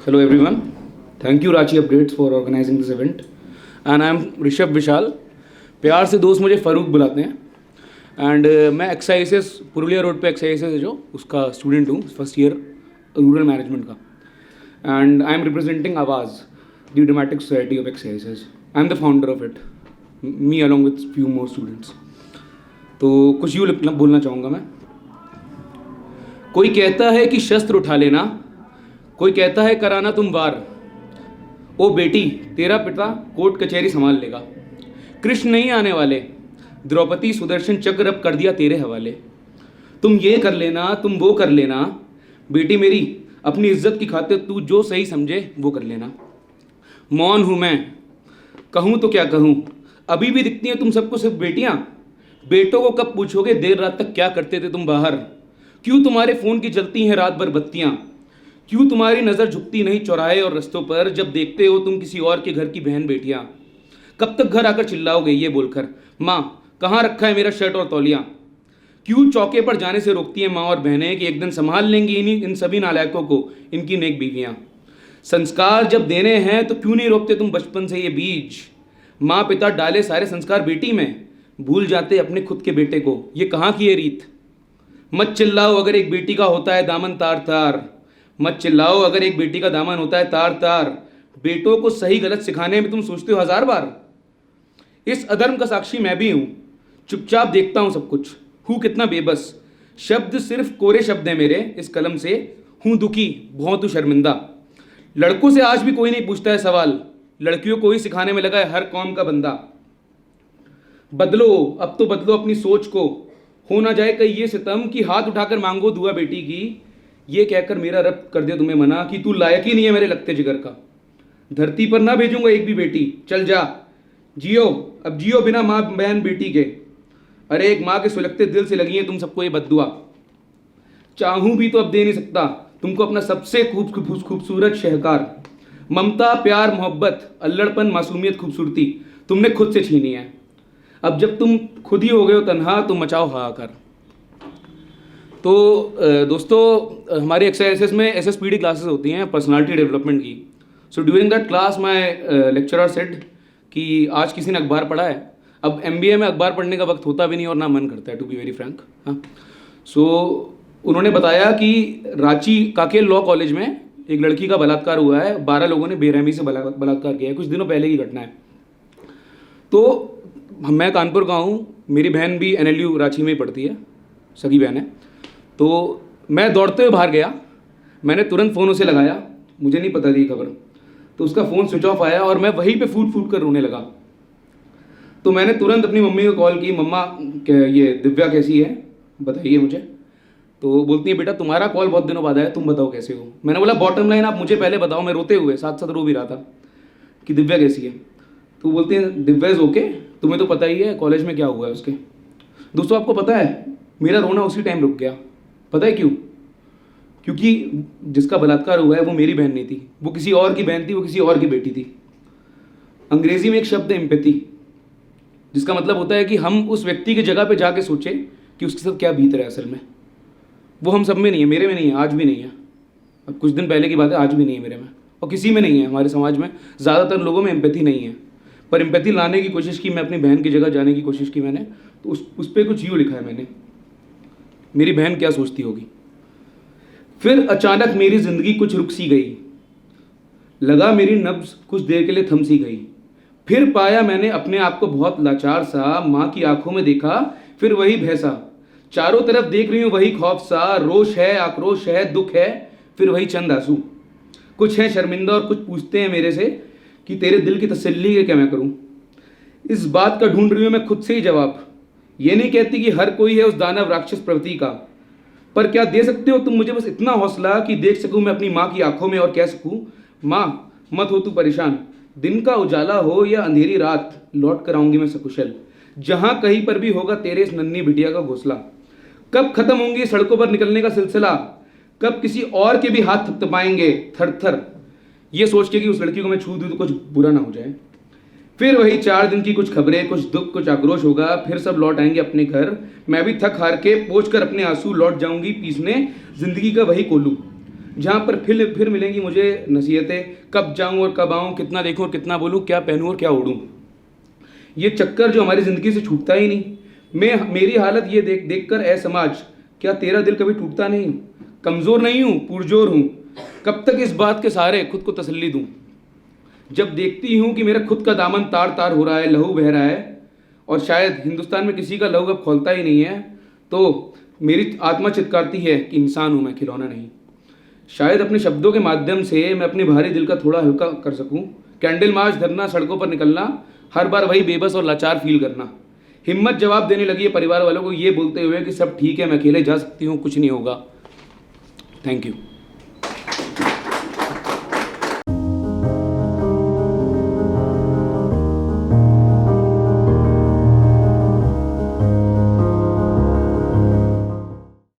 Hello everyone. Thank you Rachi Updates for organizing this event. And I am Rishabh विशाल. प्यार से दोस्त मुझे फ़ारूक बुलाते हैं. एंड मैं एक्साइसेस पुरुलिया रोड पे एक्साइसेस है जो उसका स्टूडेंट हूँ, फर्स्ट ईयर रूरल मैनेजमेंट का. And I am representing Awaaz the dramatic society of XISS. I am the founder of it, me along with few more students. तो कुछ यूँ बोलना चाहूँगा मैं. कोई कहता है कि शस्त्र उठा लेना, कोई कहता है कराना तुम वार. ओ बेटी, तेरा पिता कोर्ट कचहरी संभाल लेगा. कृष्ण नहीं आने वाले, द्रौपदी सुदर्शन चक्र अब कर दिया तेरे हवाले. तुम ये कर लेना, तुम वो कर लेना. बेटी मेरी, अपनी इज्जत की खातिर तू जो सही समझे वो कर लेना. मौन हूँ मैं, कहूँ तो क्या कहूँ. अभी भी दिखती हैं तुम सबको सिर्फ बेटियाँ. बेटों को कब पूछोगे देर रात तक क्या करते थे तुम बाहर. क्यों तुम्हारे फ़ोन की जलती हैं रात भर बत्तियाँ. क्यों तुम्हारी नज़र झुकती नहीं चौराहे और रस्तों पर जब देखते हो तुम किसी और के घर की बहन बेटियाँ. कब तक घर आकर चिल्लाओगे ये बोलकर, माँ कहाँ रखा है मेरा शर्ट और तौलिया. क्यों चौके पर जाने से रोकती हैं माँ और बहनें कि एक दिन संभाल लेंगी इन सभी नालायकों को इनकी नेक बीवियाँ. संस्कार जब देने हैं तो क्यों नहीं रोकते तुम बचपन से ये बीज. माँ पिता डाले सारे संस्कार बेटी में, भूल जाते अपने खुद के बेटे को. ये कहाँ की है रीत. मत चिल्लाओ अगर एक बेटी का होता है दामन तार तार. मत चिल्लाओ अगर एक बेटी का दामन होता है तार तार. बेटों को सही गलत सिखाने में तुम सोचते हो 1000 बार. इस अधर्म का साक्षी मैं भी हूँ, चुपचाप देखता हूँ सब कुछ. हूँ कितना बेबस, शब्द सिर्फ कोरे शब्द हैं मेरे इस कलम से. हूँ दुखी, बहुत हूँ शर्मिंदा. लड़कों से आज भी कोई नहीं पूछता है सवाल, लड़कियों को ही सिखाने में लगा है हर कौम का बंदा. बदलो अब तो बदलो अपनी सोच को, हो ना जाए कहीं ये सितम कि हाथ उठाकर मांगो दुआ बेटी की. ये कहकर मेरा रब कर दे तुम्हें मना कि तू लायक ही नहीं है मेरे लगते जिगर का. धरती पर ना भेजूंगा एक भी बेटी, चल जा जियो. अब जियो बिना माँ बहन बेटी के. अरे एक माँ के सुलगते दिल से लगी है तुम सबको ये बद्दुआ. चाहूँ भी तो अब दे नहीं सकता तुमको अपना सबसे खूबसूरत शहकार. ममता प्यार मोहब्बत अल्लड़पन मासूमियत खूबसूरती तुमने खुद से छीनी है. अब जब तुम खुद ही हो गए हो तन्हा तो मचाओ हाहाकार. तो दोस्तों हमारे एक्सरसाइजेस में SSPD क्लासेस होती हैं पर्सनालिटी डेवलपमेंट की. So during that class my lecturer said कि आज किसी ने अखबार पढ़ा है. अब MBA में अखबार पढ़ने का वक्त होता भी नहीं और ना मन करता है टू बी वेरी फ्रैंक. हाँ, सो उन्होंने बताया कि रांची काकेल लॉ कॉलेज में एक लड़की का बलात्कार हुआ है. 12 लोगों ने बेरहमी से बलात्कार किया है. कुछ दिनों पहले की घटना है. तो मैं कानपुर का हूँ, मेरी बहन भी NLU रांची में ही पढ़ती है, सगी बहन है. तो मैं दौड़ते हुए बाहर गया. मैंने तुरंत फ़ोन उसे लगाया, मुझे नहीं पता थी खबर. तो उसका फ़ोन स्विच ऑफ आया और मैं वहीं पे फूट फूट कर रोने लगा. तो मैंने तुरंत अपनी मम्मी को कॉल की, मम्मा ये दिव्या कैसी है बताइए मुझे. तो बोलती है बेटा तुम्हारा कॉल बहुत दिनों बाद आया, तुम बताओ कैसे हो. मैंने बोला बॉटम लाइन आप मुझे पहले बताओ. मैं रोते हुए साथ साथ रो भी रहा था कि दिव्या कैसी है. तो बोलते हैं दिव्या इज़ ओके, तुम्हें तो पता ही है कॉलेज में क्या हुआ है उसके. दोस्तों आपको पता है मेरा रोना उसी टाइम रुक गया. पता है क्यों? क्योंकि जिसका बलात्कार हुआ है वो मेरी बहन नहीं थी, वो किसी और की बहन थी, वो किसी और की बेटी थी. अंग्रेजी में एक शब्द है एम्पैथी, जिसका मतलब होता है कि हम उस व्यक्ति की जगह पे जाके सोचें कि उसके साथ क्या बीत रहा है असल में. वो हम सब में नहीं है, मेरे में नहीं है, आज भी नहीं है. अब कुछ दिन पहले की बात है, आज भी नहीं है मेरे में और किसी में नहीं है. हमारे समाज में ज़्यादातर लोगों में एम्पैथी नहीं है. पर एम्पैथी लाने की कोशिश की, मैं अपनी बहन की जगह जाने की कोशिश की मैंने. तो उस पर कुछ यूँ लिखा है मैंने, मेरी बहन क्या सोचती होगी. फिर अचानक मेरी जिंदगी कुछ रुक सी गई, लगा मेरी नब्ज कुछ देर के लिए थम सी गई. फिर पाया मैंने अपने आप को बहुत लाचार सा, माँ की आंखों में देखा फिर वही भैसा. चारों तरफ देख रही हूँ वही खौफ सा, रोष है आक्रोश है दुख है फिर वही चंद आंसू. कुछ है शर्मिंदा और कुछ पूछते हैं मेरे से कि तेरे दिल की तसल्ली के क्या मैं करूँ. इस बात का ढूंढ रही हूँ मैं खुद से ही जवाब. ये नहीं कहती कि हर कोई है उस दानव राक्षस प्रवृत्ति का, पर क्या दे सकते हो तुम मुझे बस इतना हौसला कि देख सकूं मैं अपनी माँ की आंखों में और कह सकूं माँ मत हो तू परेशान. दिन का उजाला हो या अंधेरी रात लौट कर आऊंगी मैं सकुशल. जहाँ कहीं पर भी होगा तेरे इस नन्ही बिटिया का घोंसला. कब खत्म होंगी सड़कों पर निकलने का सिलसिला, कब किसी और के भी हाथ थपथपाएंगे थर थर, ये सोच के कि उस लड़की को मैं छू दूँ तो कुछ बुरा ना हो जाए. फिर वही 4 दिन की कुछ खबरें, कुछ दुख कुछ आक्रोश होगा. फिर सब लौट आएंगे अपने घर. मैं भी थक हार के पोंछ कर अपने आंसू लौट जाऊंगी पीसने जिंदगी का वही कोलू. जहाँ पर फिर मिलेंगी मुझे नसीहतें, कब जाऊँ और कब आऊँ, कितना देखूँ और कितना बोलूँ, क्या पहनूँ और क्या ओढ़ूँ। ये चक्कर जो हमारी ज़िंदगी से छूटता ही नहीं। मेरी हालत ये देख कर, ए समाज, क्या तेरा दिल कभी टूटता नहीं? कमज़ोर नहीं हूँ, पुरजोर हूँ, कब तक इस बात के सहारे खुद को तसल्ली दूँ? जब देखती हूँ कि मेरा खुद का दामन तार तार हो रहा है, लहू बह रहा है, और शायद हिंदुस्तान में किसी का लहू अब खौलता ही नहीं है, तो मेरी आत्मा चित्कारती है कि इंसान हूँ मैं, खिलौना नहीं। शायद अपने शब्दों के माध्यम से मैं अपने भारी दिल का थोड़ा हल्का कर सकूं। कैंडल मार्च धरना, सड़कों पर निकलना, हर बार वही बेबस और लाचार फील करना। हिम्मत जवाब देने लगी है परिवार वालों को ये बोलते हुए कि सब ठीक है, मैं अकेले जा सकती हूँ, कुछ नहीं होगा। Thank you.